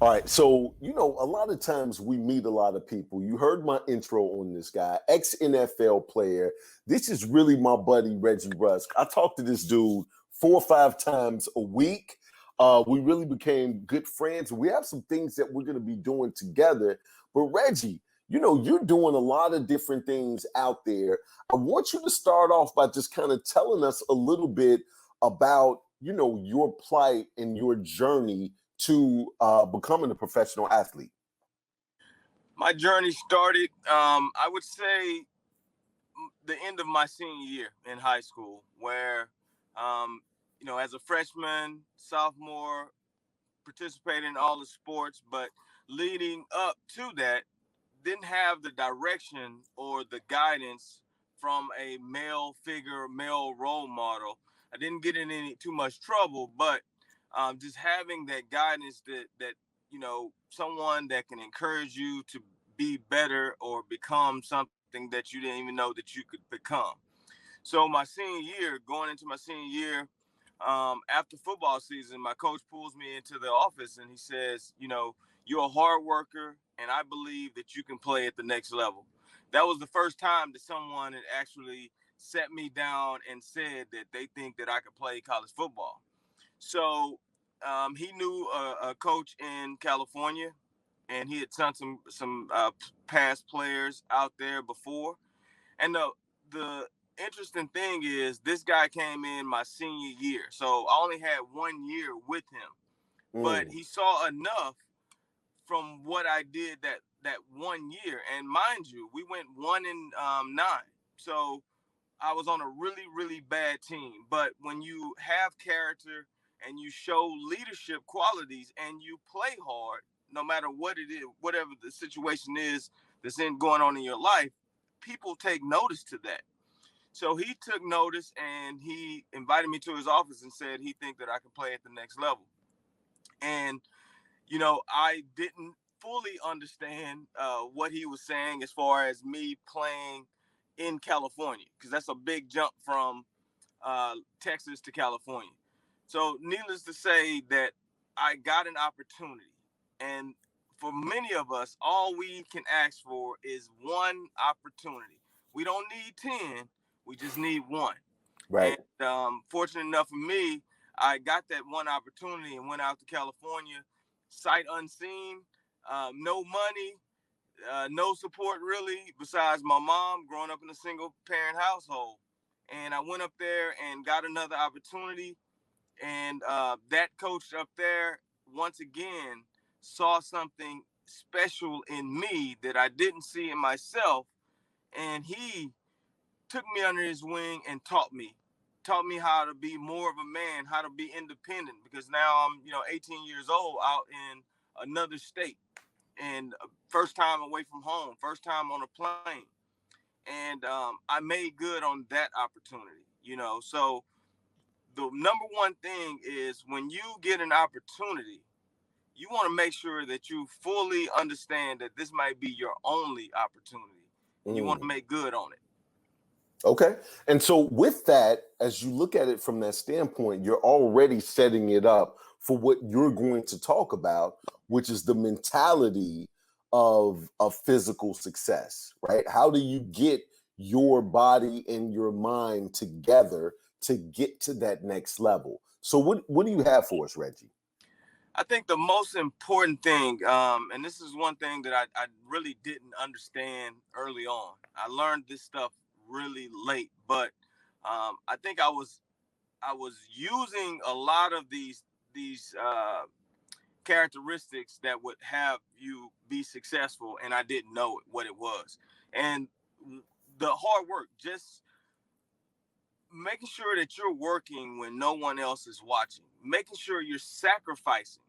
All right. So, a lot of times we meet a lot of people. You heard my intro on this guy, ex NFL player. This is really my buddy, Reggie Rusk. I talk to this dude 4 or 5 times a week. We really became good friends. We have some things that we're going to be doing together. But, Reggie, you're doing a lot of different things out there. I want you to start off by just kind of telling us a little bit about, your plight and your journey to becoming a professional athlete? My journey started, I would say, the end of my senior year in high school, where, as a freshman, sophomore, participated in all the sports, but leading up to that, didn't have the direction or the guidance from a male figure, male role model. I didn't get in any too much trouble, but just having that guidance that someone that can encourage you to be better or become something that you didn't even know that you could become. So my senior year, going into my senior year, after football season, my coach pulls me into the office and he says, you're a hard worker, and I believe that you can play at the next level. That was the first time that someone had actually set me down and said that they think that I could play college football. So he knew a coach in California, and he had sent some past players out there before. And the interesting thing is, this guy came in my senior year, so I only had 1 year with him, but he saw enough from what I did that 1 year. And mind you, we went 1-9, so I was on a really, really bad team. But when you have character and you show leadership qualities and you play hard, no matter what it is, whatever the situation is that's going on in your life, people take notice to that. So he took notice and he invited me to his office and said he think that I can play at the next level. And, I didn't fully understand what he was saying as far as me playing in California, because that's a big jump from Texas to California. So needless to say that I got an opportunity. And for many of us, all we can ask for is one opportunity. We don't need 10. We just need one. Right. And fortunate enough for me, I got that one opportunity and went out to California, sight unseen, no money, no support really, besides my mom growing up in a single parent household. And I went up there and got another opportunity. And that coach up there, once again, saw something special in me that I didn't see in myself. And he took me under his wing and taught me how to be more of a man, how to be independent, because now I'm, 18 years old out in another state, and first time away from home, first time on a plane. And I made good on that opportunity, So the number one thing is, when you get an opportunity, you want to make sure that you fully understand that this might be your only opportunity, and you want to make good on it. Okay. And so with that, as you look at it from that standpoint, you're already setting it up for what you're going to talk about, which is the mentality of physical success, right? How do you get your body and your mind together to get to that next level? So what do you have for us, Reggie? I think the most important thing, and this is one thing that I really didn't understand early on. I learned this stuff really late, but I think I was using a lot of these characteristics that would have you be successful, and I didn't know what it was. And the hard work, just making sure that you're working when no one else is watching, making sure you're sacrificing.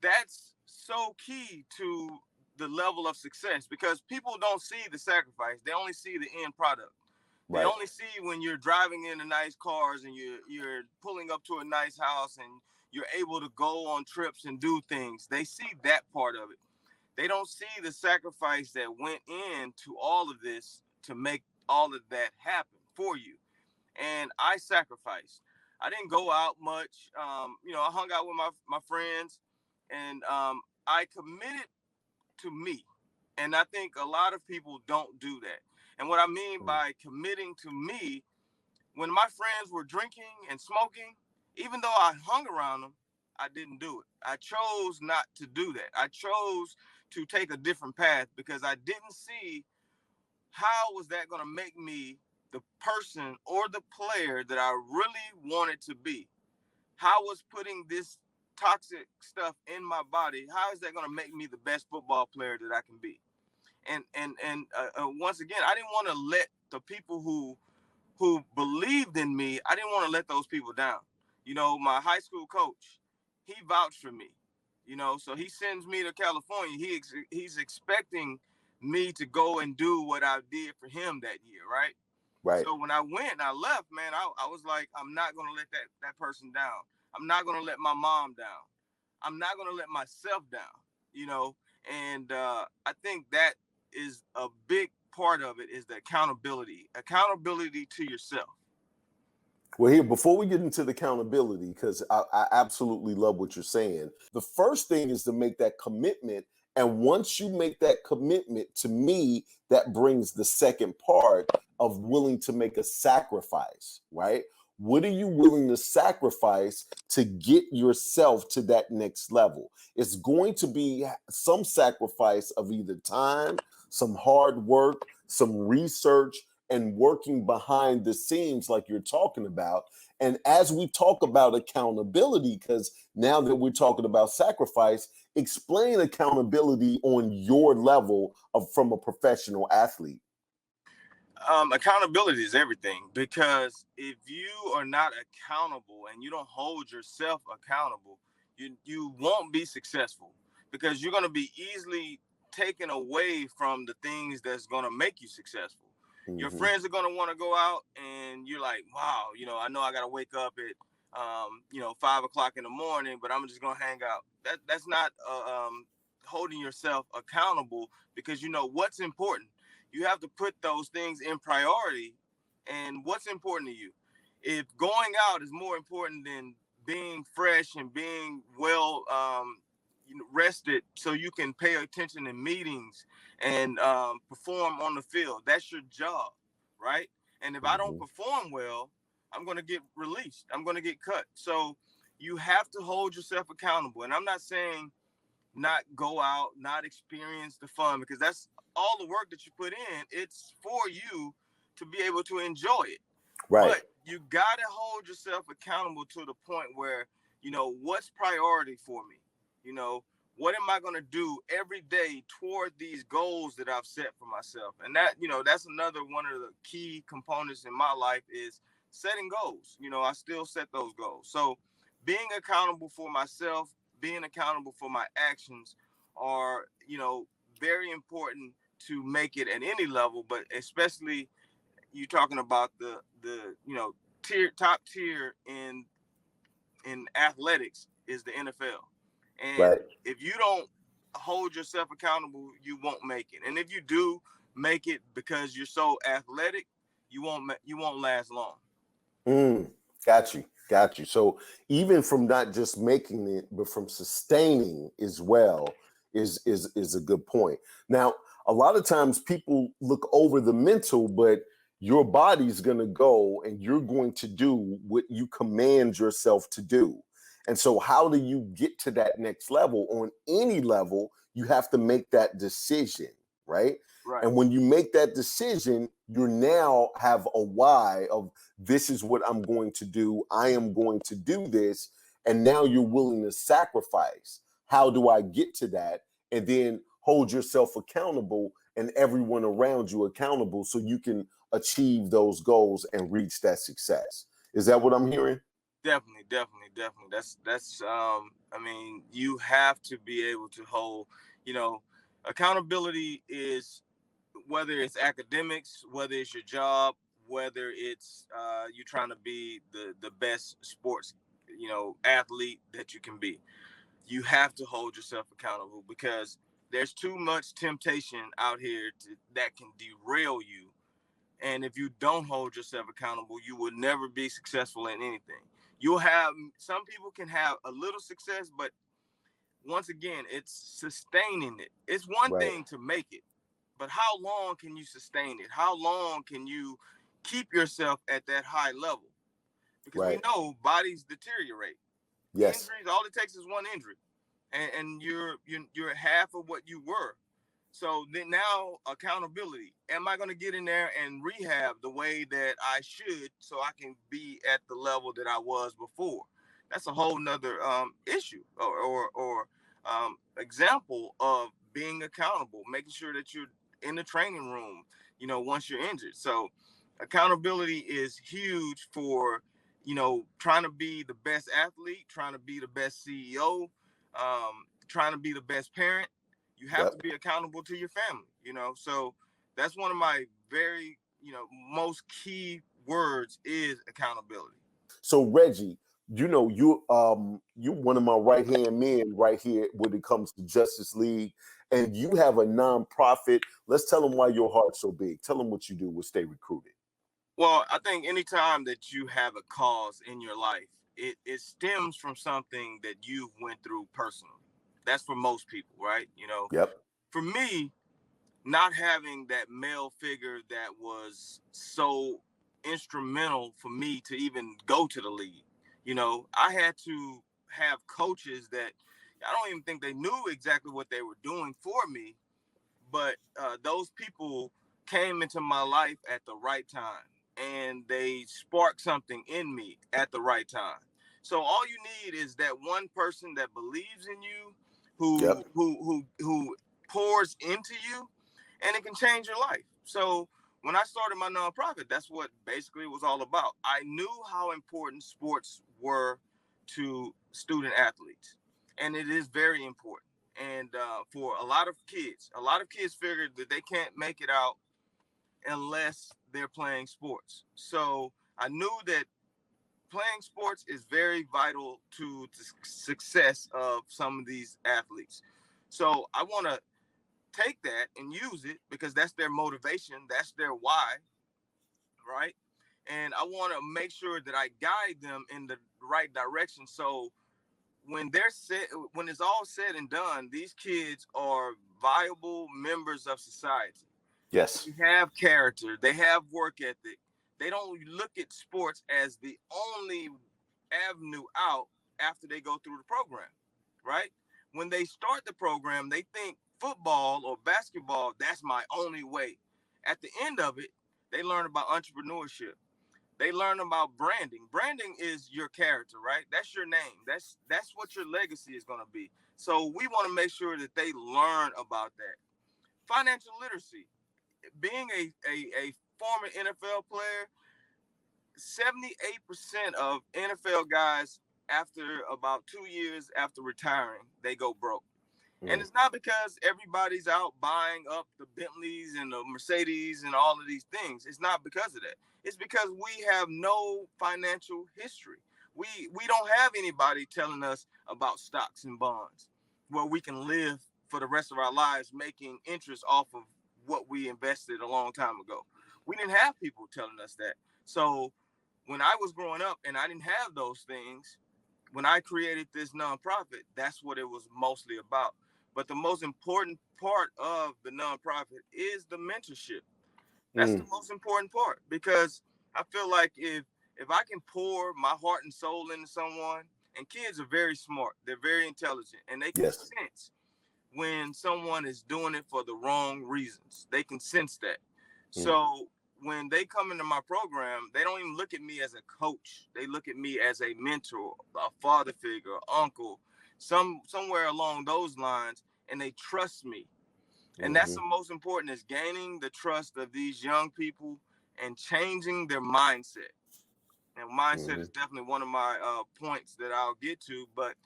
That's so key to the level of success, because people don't see the sacrifice. They only see the end product. They Right. only see when you're driving in the nice cars and you're pulling up to a nice house and you're able to go on trips and do things. They see that part of it. They don't see the sacrifice that went into all of this to make all of that happen for you. And I sacrificed. I didn't go out much. I hung out with my friends, and I committed to me. And I think a lot of people don't do that. And what I mean by committing to me, when my friends were drinking and smoking, even though I hung around them, I didn't do it. I chose not to do that. I chose to take a different path because I didn't see how was that going to make me the person or the player that I really wanted to be. How was putting this toxic stuff in my body, how is that going to make me the best football player that I can be? And once again, I didn't want to let the people who believed in me, I didn't want to let those people down. You know, my high school coach, he vouched for me. You know, so he sends me to California. He's expecting me to go and do what I did for him that year, right? Right. So when I went and I left, man, I was like, I'm not gonna let that person down. I'm not gonna let my mom down. I'm not gonna let myself down. You know, and I think that is a big part of it is the accountability to yourself. Well, here, before we get into the accountability, because I absolutely love what you're saying, the first thing is to make that commitment. And once you make that commitment, to me, that brings the second part of willing to make a sacrifice, right? What are you willing to sacrifice to get yourself to that next level? It's going to be some sacrifice of either time, some hard work, some research, and working behind the scenes like you're talking about. And as we talk about accountability, because now that we're talking about sacrifice, explain accountability on your level of from a professional athlete. Accountability is everything because if you are not accountable and you don't hold yourself accountable, you won't be successful because you're going to be easily taken away from the things that's going to make you successful. Your Mm-hmm. friends are going to want to go out and you're like, wow, you know, I know I got to wake up at 5 o'clock in the morning, but I'm just going to hang out. That's not holding yourself accountable because you know what's important. You have to put those things in priority and what's important to you. If going out is more important than being fresh and being well rested so you can pay attention in meetings and perform on the field, that's your job, right? And if I don't Mm-hmm. perform well, I'm going to get released. I'm going to get cut. So you have to hold yourself accountable. And I'm not saying not go out, not experience the fun, because that's all the work that you put in. It's for you to be able to enjoy it. Right. But you got to hold yourself accountable to the point where, you know, what's priority for me? You know, what am I going to do every day toward these goals that I've set for myself? And that, you know, that's another one of the key components in my life is setting goals. You know, I still set those goals. So being accountable for myself, being accountable for my actions are, you know, very important to make it at any level, but especially you talking about the top tier in athletics is the NFL. And Right. if you don't hold yourself accountable, you won't make it. And if you do make it because you're so athletic, you won't last long. Mm, got you. Got you. So even from not just making it, but from sustaining as well is a good point. Now, a lot of times people look over the mental, but your body's going to go and you're going to do what you command yourself to do. And so how do you get to that next level? On any level, you have to make that decision, right? Right. And when you make that decision, you now have a why of this is what I'm going to do. I am going to do this. And now you're willing to sacrifice. How do I get to that? And then hold yourself accountable and everyone around you accountable so you can achieve those goals and reach that success. Is that what I'm hearing? Definitely. That's I mean, you have to be able to hold, you know, accountability is whether it's academics, whether it's your job, whether it's you trying to be the best sports, athlete that you can be. You have to hold yourself accountable because there's too much temptation out here that can derail you. And if you don't hold yourself accountable, you will never be successful in anything. You'll have some people can have a little success, but once again, it's sustaining it. It's one Right. thing to make it, but how long can you sustain it? How long can you keep yourself at that high level? Because we Right. know bodies deteriorate. Yes. Injuries, all it takes is one injury, and you're half of what you were. So then now accountability. Am I going to get in there and rehab the way that I should so I can be at the level that I was before? That's a whole nother issue or example of being accountable, making sure that you're in the training room, once you're injured. So accountability is huge for, trying to be the best athlete, trying to be the best CEO, trying to be the best parent. You have to Yep. be accountable to your family, so that's one of my very, most key words is accountability. So Reggie, you one of my right hand men right here when it comes to Justice League, and you have a nonprofit. Let's tell them why your heart's so big. Tell them what you do with Stay Recruited. Well, I think anytime that you have a cause in your life, it stems from something that you've went through personally. That's for most people, right? Yep. For me, not having that male figure that was so instrumental for me to even go to the league. I had to have coaches that I don't even think they knew exactly what they were doing for me, but those people came into my life at the right time and they sparked something in me at the right time. So all you need is that one person that believes in you, who Yep. pours into you, and it can change your life. So when I started my nonprofit, that's what basically it was all about. I knew how important sports were to student athletes, and it is very important. And for a lot of kids figured that they can't make it out unless they're playing sports. So I knew that playing sports is very vital to the success of some of these athletes. So I want to take that and use it because that's their motivation, that's their why, right? And I want to make sure that I guide them in the right direction. So when it's all said and done, these kids are viable members of society. Yes. They have character, they have work ethic. They don't look at sports as the only avenue out after they go through the program, right? When they start the program, they think football or basketball, that's my only way. At the end of it, they learn about entrepreneurship. They learn about branding. Branding is your character, right? That's your name. That's what your legacy is going to be. So we want to make sure that they learn about that. Financial literacy. Being a former NFL player, 78% of NFL guys after about 2 years after retiring, they go broke. And Mm. it's not because everybody's out buying up the Bentleys and the Mercedes and all of these things. It's not because of that. It's because we have no financial history. We don't have anybody telling us about stocks and bonds where we can live for the rest of our lives making interest off of what we invested a long time ago. We didn't have people telling us that. So when I was growing up and I didn't have those things, when I created this nonprofit, that's what it was mostly about. But the most important part of the nonprofit is the mentorship. That's the Mm. most important part because I feel like if I can pour my heart and soul into someone, and kids are very smart, they're very intelligent, and they can Yes. sense when someone is doing it for the wrong reasons. They can sense that. Mm. So when they come into my program, they don't even look at me as a coach. They look at me as a mentor, a father figure, uncle, somewhere along those lines, and they trust me. And that's Hmm. the most important is gaining the trust of these young people and changing their mindset. And mindset Hmm. is definitely one of my points that I'll get to, but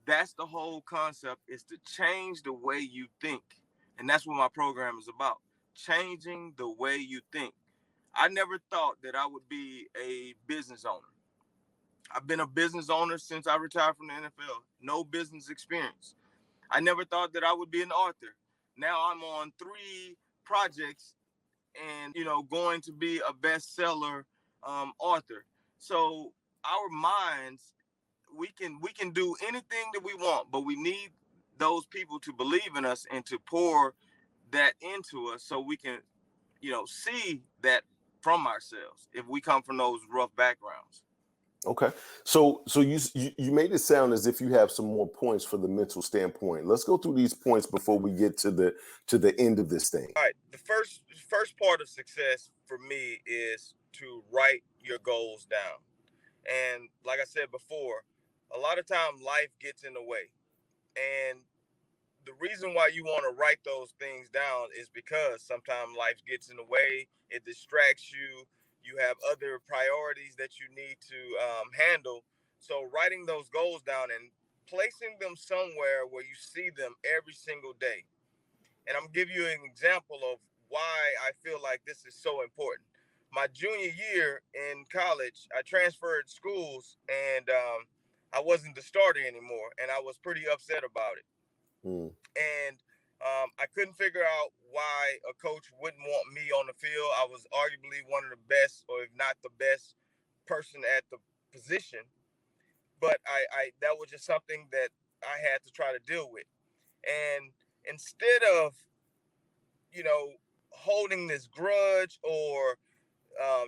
that's the whole concept is to change the way you think. And that's what my program is about, changing the way you think. I never thought that I would be a business owner. I've been a business owner since I retired from the NFL. No business experience. I never thought that I would be an author. Now I'm on 3 projects and, going to be a bestseller author. So our minds, we can do anything that we want, but we need those people to believe in us and to pour that into us so we can, see that from ourselves if we come from those rough backgrounds. Okay. So you made it sound as if you have some more points for the mental standpoint. Let's go through these points before we get to the end of this thing. All right. The first part of success for me is to write your goals down. And like I said before, a lot of time life gets in the way. And the reason why you want to write those things down is because sometimes life gets in the way. It distracts you. You have other priorities that you need to handle. So writing those goals down and placing them somewhere where you see them every single day. And I'm gonna give you an example of why I feel like this is so important. My junior year in college, I transferred schools, and I wasn't the starter anymore, and I was pretty upset about it. Mm, And I couldn't figure out why a coach wouldn't want me on the field. I was arguably one of the best, or if not the best, person at the position. But I that was just something that I had to try to deal with. And instead of holding this grudge or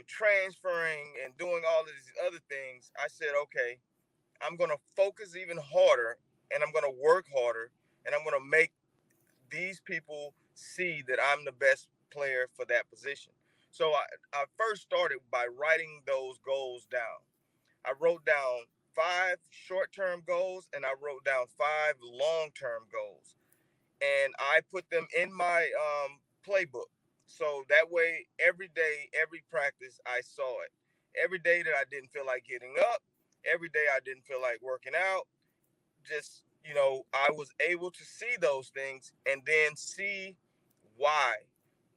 transferring and doing all of these other things, I said, okay, I'm going to focus even harder, and I'm going to work harder, and I'm going to make these people see that I'm the best player for that position. So I first started by writing those goals down. I wrote down 5 short-term goals, and I wrote down 5 long-term goals, and I put them in my playbook. So that way, every day, every practice, I saw it. Every day that I didn't feel like getting up, every day I didn't feel like working out, just, I was able to see those things and then see why.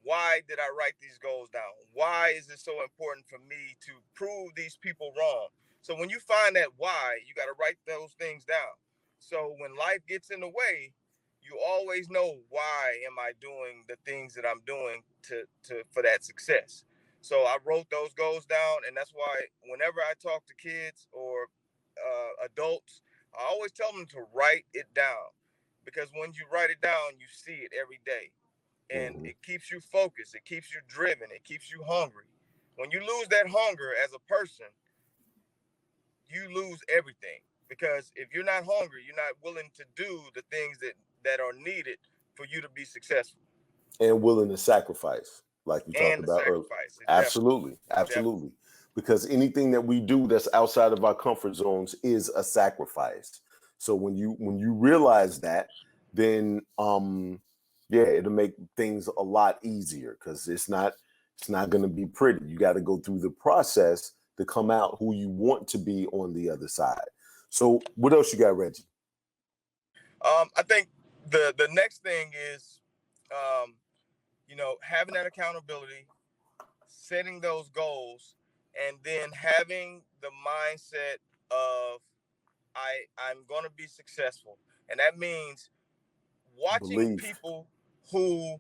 Why did I write these goals down? Why is it so important for me to prove these people wrong? So when you find that why, you got to write those things down. So when life gets in the way, you always know, why am I doing the things that I'm doing to for that success. So I wrote those goals down, and that's why whenever I talk to kids or adults, I always tell them to write it down, because when you write it down, you see it every day, and mhm. it keeps you focused. It keeps you driven. It keeps you hungry. When you lose that hunger as a person, you lose everything, because if you're not hungry, you're not willing to do the things that are needed for you to be successful. And willing to sacrifice, like you talked And the about earlier. sacrifice, definitely, Absolutely, definitely. absolutely. Because anything that we do that's outside of our comfort zones is a sacrifice. So when you realize that, then yeah, it'll make things a lot easier because it's not going to be pretty. You got to go through the process to come out who you want to be on the other side. So what else you got, Reggie? I think the next thing is, um, having that accountability, setting those goals, and then having the mindset of I'm going to be successful. And that means watching Believe. people who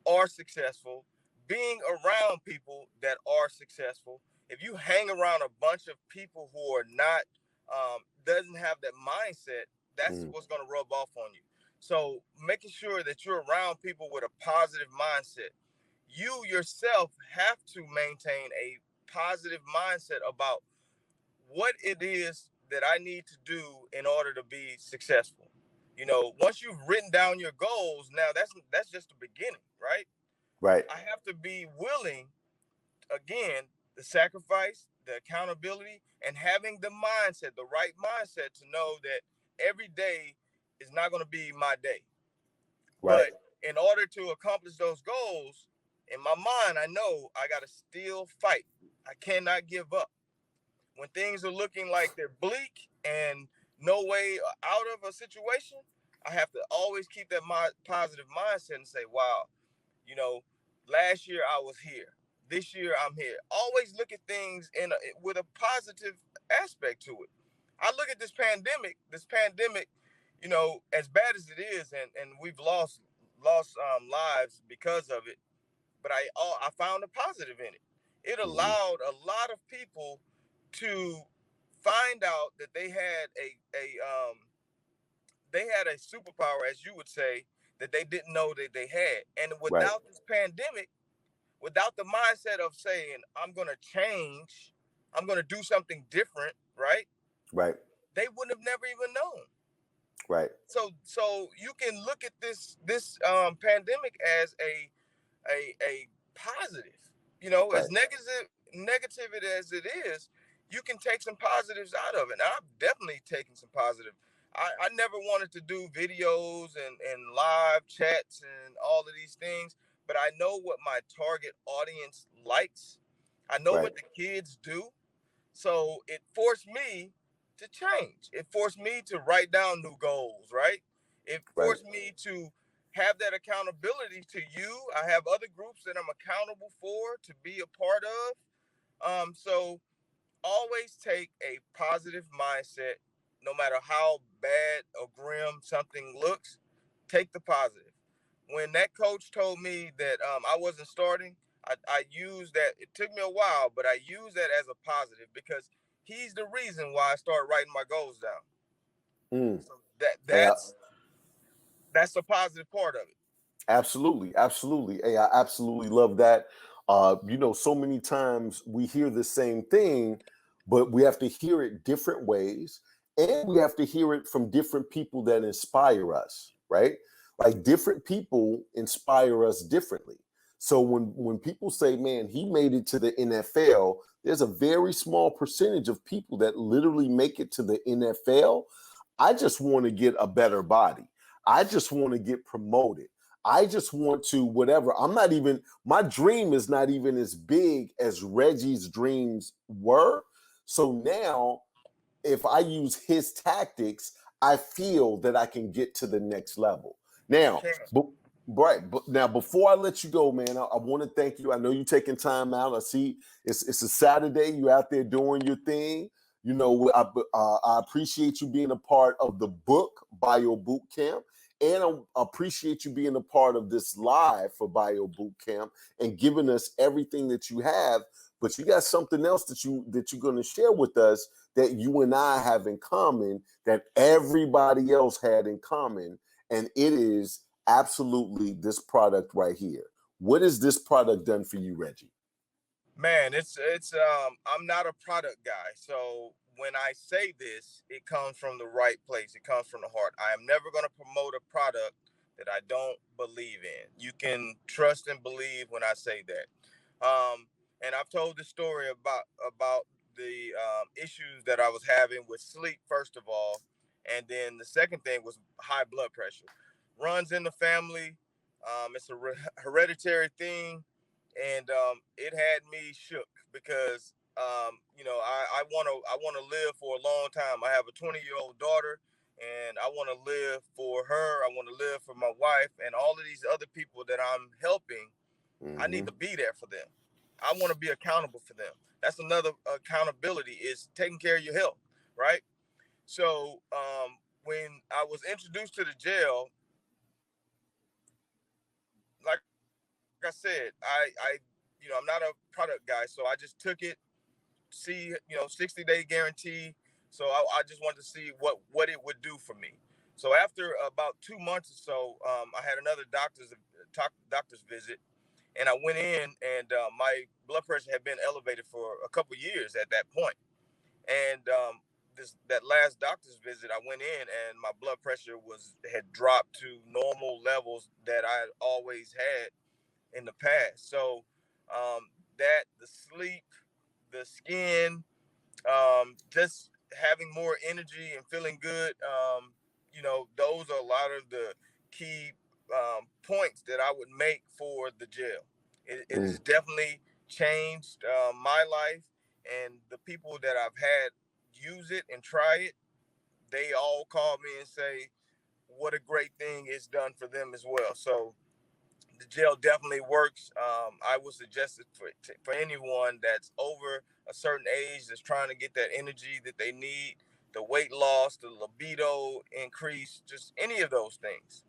are successful, being around people that are successful. If you hang around a bunch of people who are not, doesn't have that mindset, that's Mm, what's going to rub off on you. So making sure that you're around people with a positive mindset. You yourself have to maintain a positive mindset about what it is that I need to do in order to be successful. Once you've written down your goals, now that's just the beginning, right? right, I have to be willing, again, the sacrifice, the accountability, and having the mindset, the right mindset, to know that every day is not going to be my day. right, But in order to accomplish those goals, in my mind, I know I got to still fight. I cannot give up. When things are looking like they're bleak and no way out of a situation, I have to always keep that positive mindset and say, wow, you know, last year I was here. This year I'm here. Always look at things with a positive aspect to it. I look at this pandemic, as bad as it is, and we've lost lives because of it, but I found a positive in it. It mhm, allowed a lot of people to find out that they had they had a superpower, as you would say, that they didn't know that they had. And Right. without this pandemic, without the mindset of saying, I'm going to change, I'm going to do something different, right? Right. They wouldn't have never even known. Right. So you can look at this pandemic as a positive. You know, as Right. negative as it is, you can take some positives out of it. And I've definitely taken some positive. I never wanted to do videos and live chats and all of these things, but I know what my target audience likes. I know Right. what the kids do. So it forced me to change. It forced me to write down new goals, right? It Right. forced me to have that accountability to you. I have other groups that I'm accountable for to be a part of. So always take a positive mindset, no matter how bad or grim something looks. Take the positive. When that coach told me that I wasn't starting, I used that. It took me a while, but I used that as a positive because he's the reason why I started writing my goals down. Mm. So Yeah. that's the positive part of it. Absolutely, absolutely. Hey, I absolutely love that. So many times we hear the same thing, but we have to hear it different ways, and we have to hear it from different people that inspire us, right? Like different people inspire us differently. So when people say, "Man, he made it to the NFL," there's a very small percentage of people that literally make it to the NFL. I just want to get a better body. I just want to get promoted. I just want to whatever. My dream is not even as big as Reggie's dreams were. So now, if I use his tactics, I feel that I can get to the next level. You Now, can. but right, but now before I let you go, man, I want to thank you. I know you're taking time out. I see it's a Saturday. You're out there doing your thing. I appreciate you being a part of the book Bio Bootcamp. And I appreciate you being a part of this live for Bio Bootcamp and giving us everything that you have. But you got something else that you're going to share with us that you and I have in common that everybody else had in common. And it is absolutely this product right here. What has this product done for you, Reggie? Man, it's I'm not a product guy. So when I say this, it comes from the right place. It comes from the heart. I am never going to promote a product that I don't believe in. You can trust and believe when I say that. And I've told the story about the issues that I was having with sleep first of all, and then the second thing was high blood pressure. Runs in the family. It's a hereditary thing, and it had me shook because I want to live for a long time. I have a 20-year-old daughter, and I want to live for her. I want to live for my wife and all of these other people that I'm helping. I need Mm-hmm. to be there for them. I want to be accountable for them. That's another accountability, is taking care of your health, right? So when I was introduced to the gel, like I said, I'm not a product guy, so I just took it, see, 60-day guarantee. So I just wanted to see what it would do for me. So after about 2 months or so, I had another doctor's visit, and I went in, and my blood pressure had been elevated for a couple years at that point. And that last doctor's visit, I went in, and my blood pressure had dropped to normal levels that I had always had in the past. So the sleep, the skin, just having more energy and feeling good. Those are a lot of the key points that I would make for the gel. It has Mm. definitely changed my life, and the people that I've had use it and try it, they all call me and say what a great thing it's done for them as well. So the gel definitely works. I would suggest it for anyone that's over a certain age that's trying to get that energy that they need, the weight loss, the libido increase, just any of those things.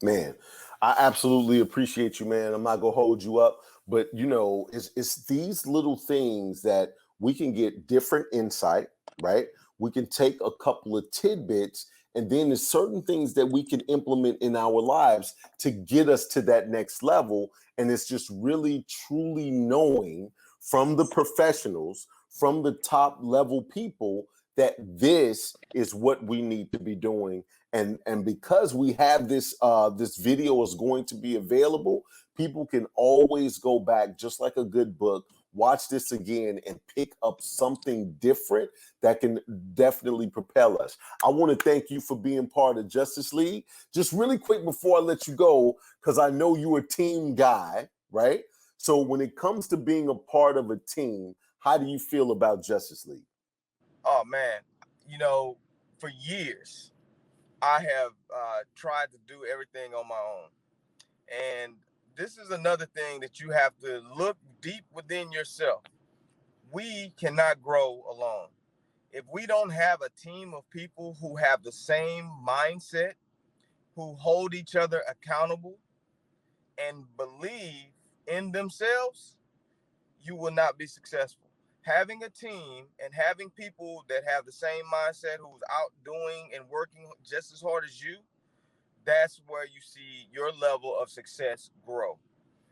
Man, I absolutely appreciate you, man. I'm not gonna hold you up, but it's these little things that we can get different insight, right? We can take a couple of tidbits And then there's certain things that we can implement in our lives to get us to that next level. And it's just really, truly knowing from the professionals, from the top level people, that this is what we need to be doing. And because we have this, this video is going to be available, people can always go back, just like a good book, watch this again and pick up something different that can definitely propel us. I want to thank you for being part of Justice League. Just really quick before I let you go, because I know you're a team guy, right? So when it comes to being a part of a team, how do you feel about Justice League? Oh man, for years I have tried to do everything on my own. And this is another thing that you have to look deep within yourself. We cannot grow alone. If we don't have a team of people who have the same mindset, who hold each other accountable and believe in themselves, you will not be successful. Having a team and having people that have the same mindset, who's out doing and working just as hard as you, that's where you see your level of success grow.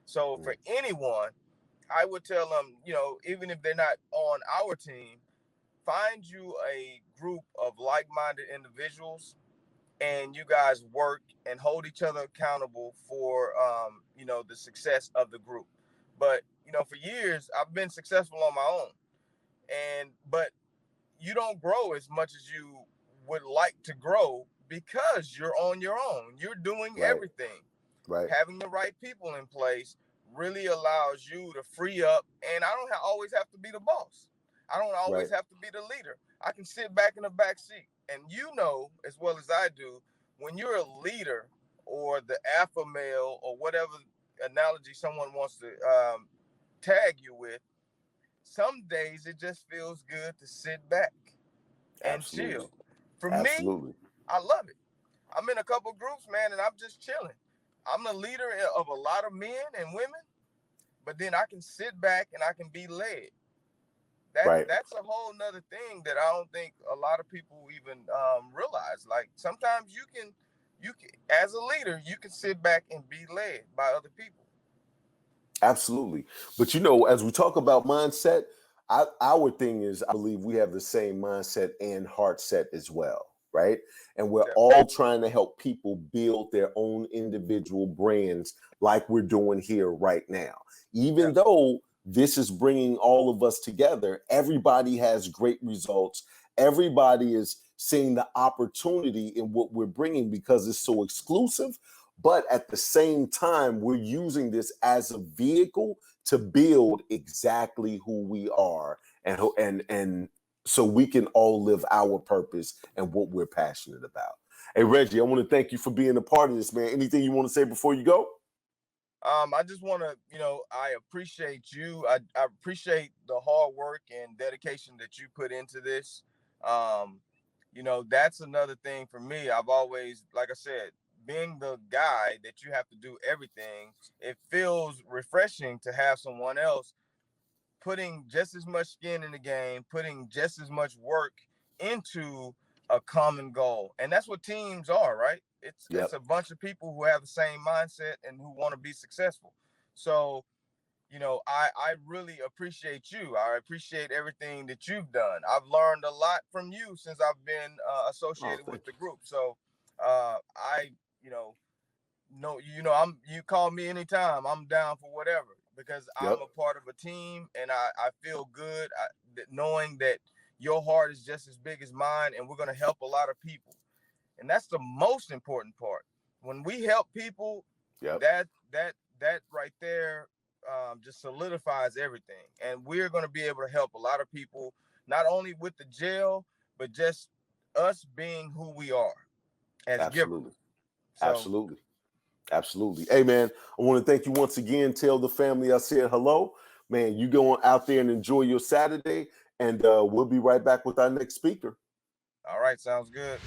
So for anyone, I would tell them, even if they're not on our team, find you a group of like-minded individuals, and you guys work and hold each other accountable for, the success of the group. But, for years, I've been successful on my own. But you don't grow as much as you would like to grow because you're on your own. You're doing everything. Right. Having the right people in place really allows you to free up. And I don't always have to be the boss. I don't always have to be the leader. I can sit back in the back seat. And as well as I do, when you're a leader or the alpha male or whatever analogy someone wants to tag you with, some days it just feels good to sit back and chill. For me, I love it. I'm in a couple groups, man, and I'm just chilling. I'm the leader of a lot of men and women, but then I can sit back and I can be led. That's a whole nother thing that I don't think a lot of people even realize. Like sometimes you can, as a leader, you can sit back and be led by other people. Absolutely. But as we talk about mindset, our thing is, I believe we have the same mindset and heart set as well, right? And we're all trying to help people build their own individual brands like we're doing here right now. Even though this is bringing all of us together, everybody has great results. Everybody is seeing the opportunity in what we're bringing because it's so exclusive. But at the same time, we're using this as a vehicle to build exactly who we are, and so we can all live our purpose and what we're passionate about. Hey, Reggie, I want to thank you for being a part of this, man. Anything you want to say before you go? I just want to, I appreciate you. I appreciate the hard work and dedication that you put into this. That's another thing for me. I've always, like I said, being the guy that you have to do everything, it feels refreshing to have someone else putting just as much skin in the game, putting just as much work into a common goal. And that's what teams are, right? It's a bunch of people who have the same mindset and who want to be successful. So, I really appreciate you. I appreciate everything that you've done. I've learned a lot from you since I've been associated with the group. So, I, no, you call me anytime. I'm down for whatever because I'm a part of a team, and I feel good knowing that your heart is just as big as mine, and we're going to help a lot of people. And that's the most important part. When we help people, that right there just solidifies everything. And we're going to be able to help a lot of people, not only with the jail, but just us being who we are as givers. So, Absolutely. Hey, man, I want to thank you once again. Tell the family I said hello. Man, you go out there and enjoy your Saturday, and we'll be right back with our next speaker. All right, sounds good.